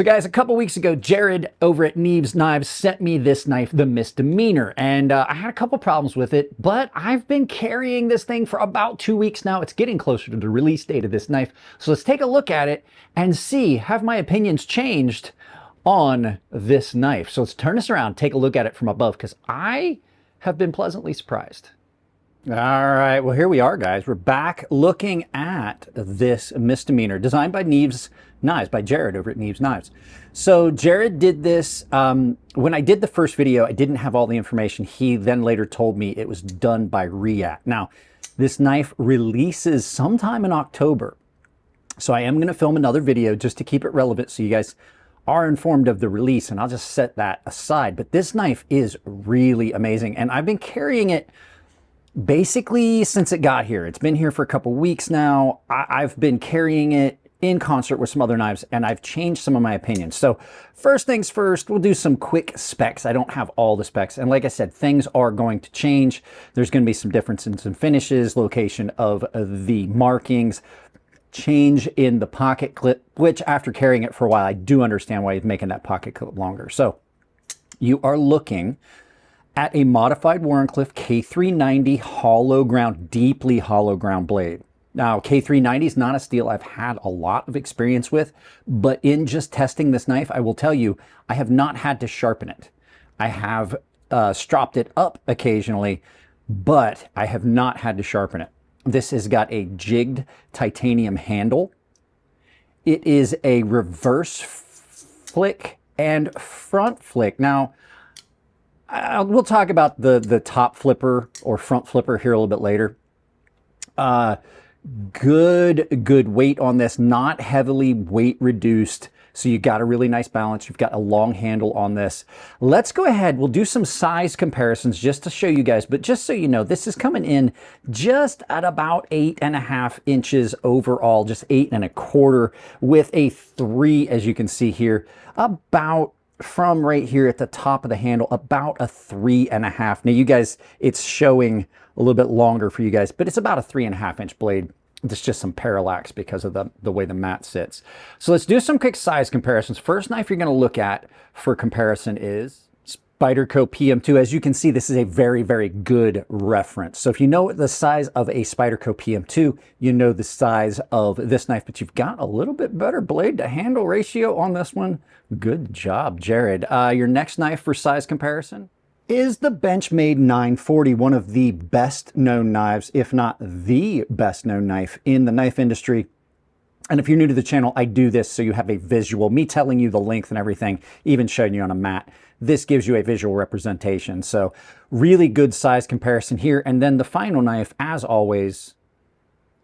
So guys, a couple weeks ago, Jerad over at Neeves Knives sent me this knife, the Misdemeanor, and I had a couple problems with it, but I've been carrying this thing for about 2 weeks now. It's getting closer to the release date of this knife. So let's take a look at it and see, have my opinions changed on this knife? So let's turn this around, take a look at it from above, because I have been pleasantly surprised. All right, well, here we are, guys. We're back looking at this Misdemeanor, designed by Neeves Knives, by Jerad over at Neeves Knives. So Jerad did this, when I did the first video, I didn't have all the information. He then later told me it was done by React. Now, this knife releases sometime in October. So I am going to film another video just to keep it relevant so you guys are informed of the release, and I'll just set that aside. But this knife is really amazing, and I've been carrying it basically since it got here. It's been here for a couple weeks now. I've been carrying it in concert with some other knives, and I've changed some of my opinions. So first things first, we'll do some quick specs. I don't have all the specs, and like I said, things are going to change. There's going to be some differences in finishes, location of the markings, change in the pocket clip, which after carrying it for a while, I do understand why he's making that pocket clip longer. So you are looking at a modified Wharncliffe K390 hollow ground, deeply hollow ground blade. Now, K390 is not a steel I've had a lot of experience with, but in just testing this knife, I will tell you, I have not had to sharpen it. I have stropped it up occasionally, but I have not had to sharpen it. This has got a jigged titanium handle. It is a reverse flick and front flick. Now, we'll talk about the top flipper or front flipper here a little bit later. Good weight on this, not heavily weight reduced. So you got a really nice balance. You've got a long handle on this. Let's go ahead. We'll do some size comparisons just to show you guys. But just so you know, this is coming in just at about 8.5 inches overall, just 8.25 with a 3, as you can see here, about from right here at the top of the handle, about a 3.5. Now you guys, it's showing a little bit longer for you guys, but it's about a 3.5-inch blade. There's just some parallax because of the way the mat sits. So let's do some quick size comparisons. First knife you're going to look at for comparison is Spyderco PM2. As you can see, this is a very, very good reference. So if you know the size of a Spyderco PM2, you know the size of this knife, but you've got a little bit better blade to handle ratio on this one. Good job, Jerad. Your next knife for size comparison is the Benchmade 940, one of the best known knives, if not the best known knife in the knife industry. And if you're new to the channel, I do this so you have a visual, me telling you the length and everything, even showing you on a mat. This gives you a visual representation. So really good size comparison here. And then the final knife, as always,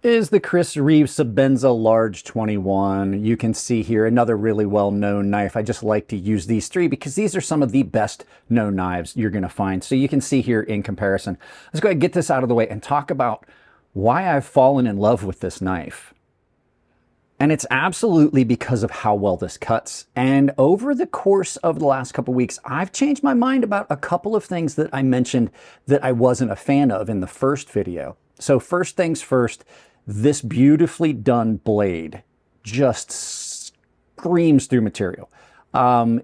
is the Chris Reeves Sebenza Large 21. You can see here another really well-known knife. I just like to use these three because these are some of the best known knives you're going to find. So you can see here in comparison. Let's go ahead and get this out of the way and talk about why I've fallen in love with this knife. And it's absolutely because of how well this cuts. And over the course of the last couple of weeks, I've changed my mind about a couple of things that I mentioned that I wasn't a fan of in the first video. So first things first, this beautifully done blade just screams through material.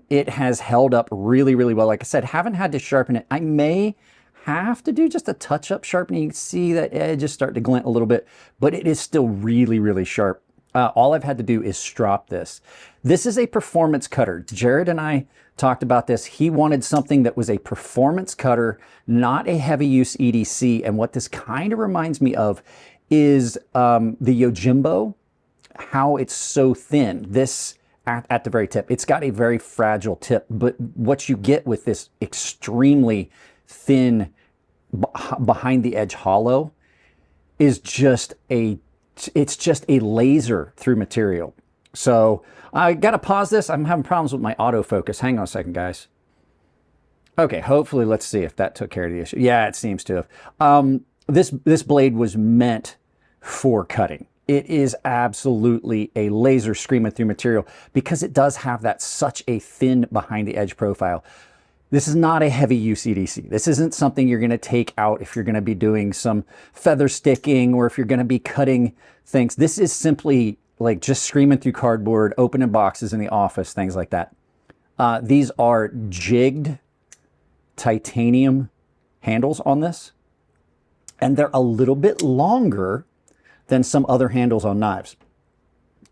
It has held up really, really well. Like I said, haven't had to sharpen it. I may have to do just a touch-up sharpening. You can see that edge is starting to glint a little bit, but it is still really, really sharp. All I've had to do is strop this. This is a performance cutter. Jerad and I talked about this. He wanted something that was a performance cutter, not a heavy use EDC. And what this kind of reminds me of is the Yojimbo, how it's so thin. This at the very tip, it's got a very fragile tip, but what you get with this extremely thin behind the edge hollow is just it's just a laser through material. So I got to pause this. I'm having problems with my autofocus. Hang on a second, guys. Okay, hopefully let's see if that took care of the issue. Yeah, it seems to have. This blade was meant for cutting. It is absolutely a laser screaming through material because it does have that such a thin behind the edge profile. This is not a heavy use EDC. This isn't something you're going to take out if you're going to be doing some feather sticking or if you're going to be cutting things. This is simply like just screaming through cardboard, opening boxes in the office, things like that. These are jigged titanium handles on this, and they're a little bit longer than some other handles on knives.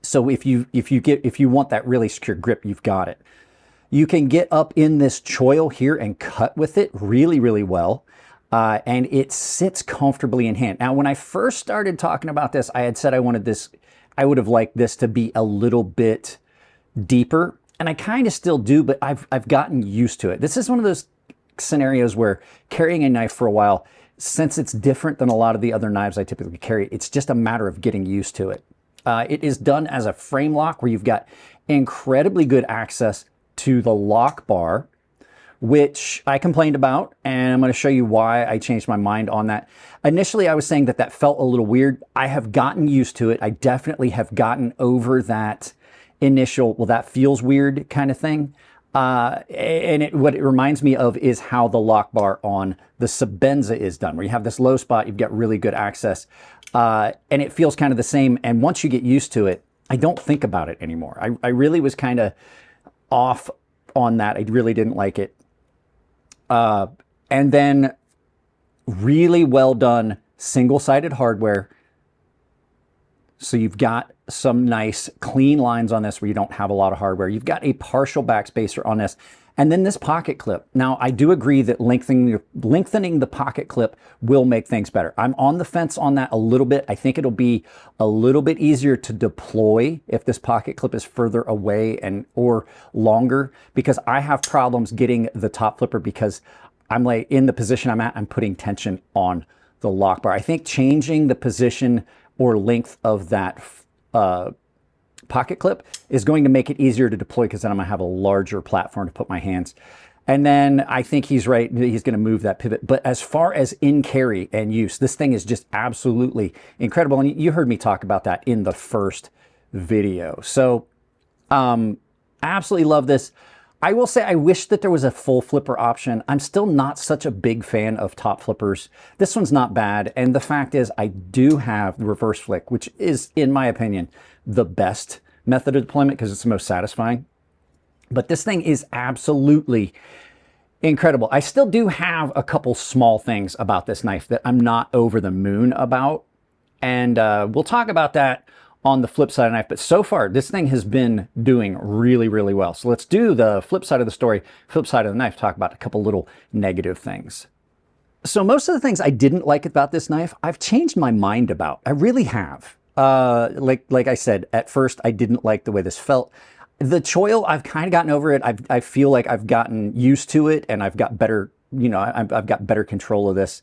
So if you want that really secure grip, you've got it. You can get up in this choil here and cut with it really, really well. And it sits comfortably in hand. Now, when I first started talking about this, I had said I wanted this, I would have liked this to be a little bit deeper. And I kind of still do, but I've gotten used to it. This is one of those scenarios where carrying a knife for a while, since it's different than a lot of the other knives I typically carry, it's just a matter of getting used to it. It is done as a frame lock where you've got incredibly good access to the lock bar, which I complained about, and I'm going to show you why I changed my mind on that. Initially, I was saying that that felt a little weird. I have gotten used to it. I definitely have gotten over that initial, well, that feels weird kind of thing. And what it reminds me of is how the lock bar on the Sebenza is done, where you have this low spot, you've got really good access, and it feels kind of the same. And once you get used to it, I don't think about it anymore. I really was kind of off on that. I really didn't like it. And then really well done single-sided hardware. So you've got some nice clean lines on this where you don't have a lot of hardware. You've got a partial backspacer on this. And then this pocket clip. Now, I do agree that lengthening the pocket clip will make things better. I'm on the fence on that a little bit. I think it'll be a little bit easier to deploy if this pocket clip is further away or longer, because I have problems getting the top flipper because I'm like in the position I'm at, I'm putting tension on the lock bar. I think changing the position or length of that pocket clip is going to make it easier to deploy, because then I'm going to have a larger platform to put my hands. And then I think he's right, he's going to move that pivot. But as far as in carry and use, this thing is just absolutely incredible. And you heard me talk about that in the first video. So absolutely love this. I will say I wish that there was a full flipper option. I'm still not such a big fan of top flippers. This one's not bad. And the fact is I do have the reverse flick, which is, in my opinion, the best method of deployment because it's the most satisfying. But this thing is absolutely incredible. I still do have a couple small things about this knife that I'm not over the moon about. And we'll talk about that on the flip side of the knife. But so far, this thing has been doing really, really well. So let's do the flip side of the story, flip side of the knife, talk about a couple little negative things. So most of the things I didn't like about this knife, I've changed my mind about. I really have. Like I said, at first I didn't like the way this felt. The choil, I've kind of gotten over it. I feel like I've gotten used to it, and I've got better, I've got better control of this.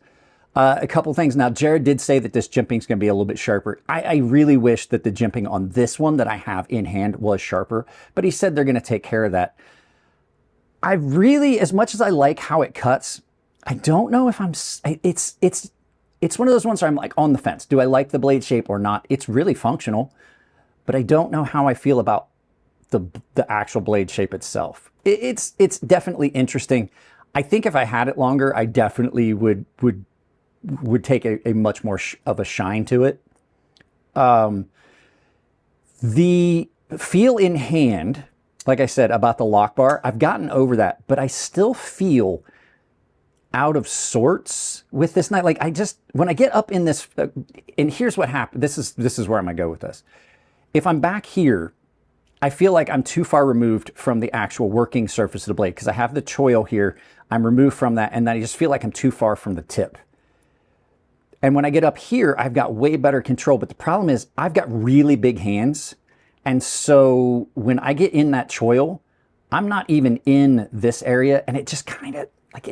A couple things. Now, Jerad did say that this jimping is going to be a little bit sharper. I really wish that the jimping on this one that I have in hand was sharper, but he said they're going to take care of that. I really, as much as I like how it cuts, I don't know if it's one of those ones where I'm like on the fence. Do I like the blade shape or not? It's really functional, but I don't know how I feel about the actual blade shape itself. It's definitely interesting. I think if I had it longer, I definitely would take a much more of a shine to it. The feel in hand, like I said about the lock bar, I've gotten over that, but I still feel out of sorts with this knife. Like when I get up in this, and here's what happened. This is where I'm gonna go with this. If I'm back here, I feel like I'm too far removed from the actual working surface of the blade because I have the choil here. I'm removed from that, and then I just feel like I'm too far from the tip. And when I get up here, I've got way better control. But the problem is I've got really big hands. And so when I get in that choil, I'm not even in this area. And it just kind of like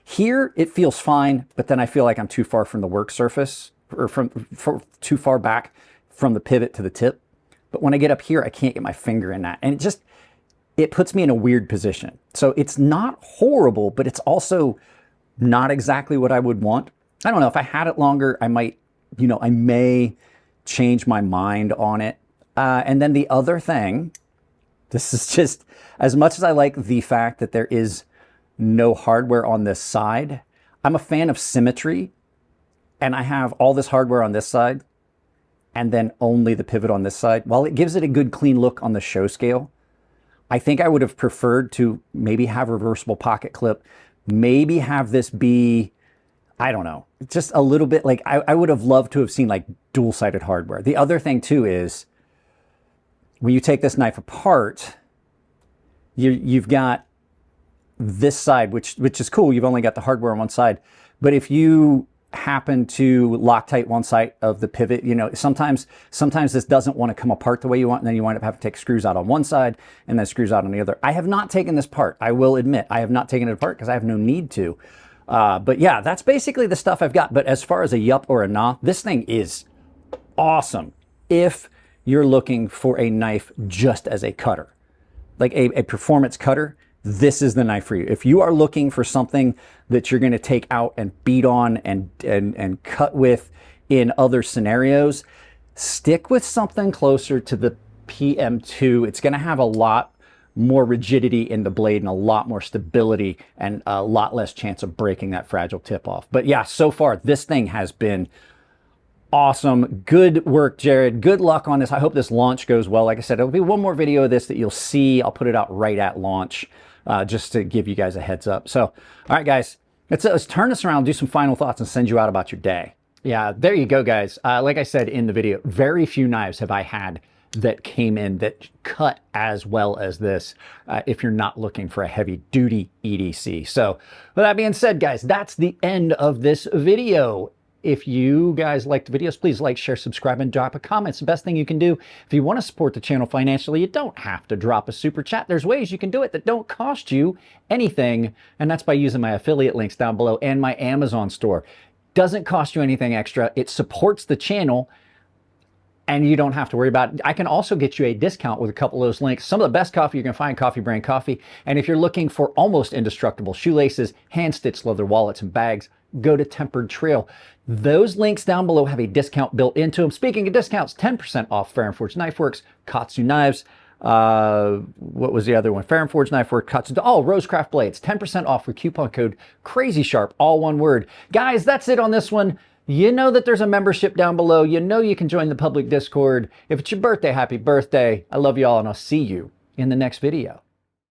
here it feels fine. But then I feel like I'm too far from the work surface, or too far back from the pivot to the tip. But when I get up here, I can't get my finger in that. And it puts me in a weird position. So it's not horrible, but it's also not exactly what I would want. I don't know, if I had it longer, I might, I may change my mind on it. And then the other thing, this is just, as much as I like the fact that there is no hardware on this side, I'm a fan of symmetry, and I have all this hardware on this side. and then only the pivot on this side. While it gives it a good clean look on the show scale, I think I would have preferred to maybe have a reversible pocket clip, maybe have this be, I don't know, just a little bit like, I would have loved to have seen like dual-sided hardware. The other thing too is when you take this knife apart, you've got this side, which is cool. You've only got the hardware on one side. But if you happen to Loctite one side of the pivot, you know, sometimes this doesn't want to come apart the way you want, and then you wind up having to take screws out on one side and then screws out on the other. I have not taken this apart. I will admit, I have not taken it apart because I have no need to. But yeah, that's basically the stuff I've got. But as far as a yup or a nah, this thing is awesome if you're looking for a knife just as a cutter, like a performance cutter. This is the knife for you. If you are looking for something that you're going to take out and beat on and cut with in other scenarios, stick with something closer to the PM2. It's going to have a lot more rigidity in the blade and a lot more stability and a lot less chance of breaking that fragile tip off. But yeah, so far this thing has been awesome. Good work, Jerad. Good luck on this. I hope this launch goes well. Like I said, there'll be one more video of this that you'll see. I'll put it out right at launch, just to give you guys a heads up. So, all right, guys, let's turn this around, do some final thoughts, and send you out about your day. Yeah, there you go, guys. Like I said in the video, very few knives have I had that came in that cut as well as this, if you're not looking for a heavy duty EDC. So with that being said, guys, that's the end of this video. If you guys liked the videos, please like, share, subscribe, and drop a comment. It's the best thing you can do. If you want to support the channel financially, you don't have to drop a super chat. There's ways you can do it that don't cost you anything, and that's by using my affiliate links down below and my Amazon store. Doesn't cost you anything extra. It supports the channel, and you don't have to worry about it. I can also get you a discount with a couple of those links. Some of the best coffee you're going to find, Coffee Brand Coffee. And if you're looking for almost indestructible shoelaces, hand-stitched leather wallets, and bags, go to Tempered Trail. Those links down below have a discount built into them. Speaking of discounts, 10% off Fair & Forge Knife Works, KATSU Knives. What was the other one? Fair & Forge Knife Works, KATSU. Oh, Rosecraft Blades. 10% off with coupon code crazysharp, all one word. Guys, that's it on this one. You know that there's a membership down below. You know you can join the public Discord. If it's your birthday, happy birthday. I love you all, and I'll see you in the next video.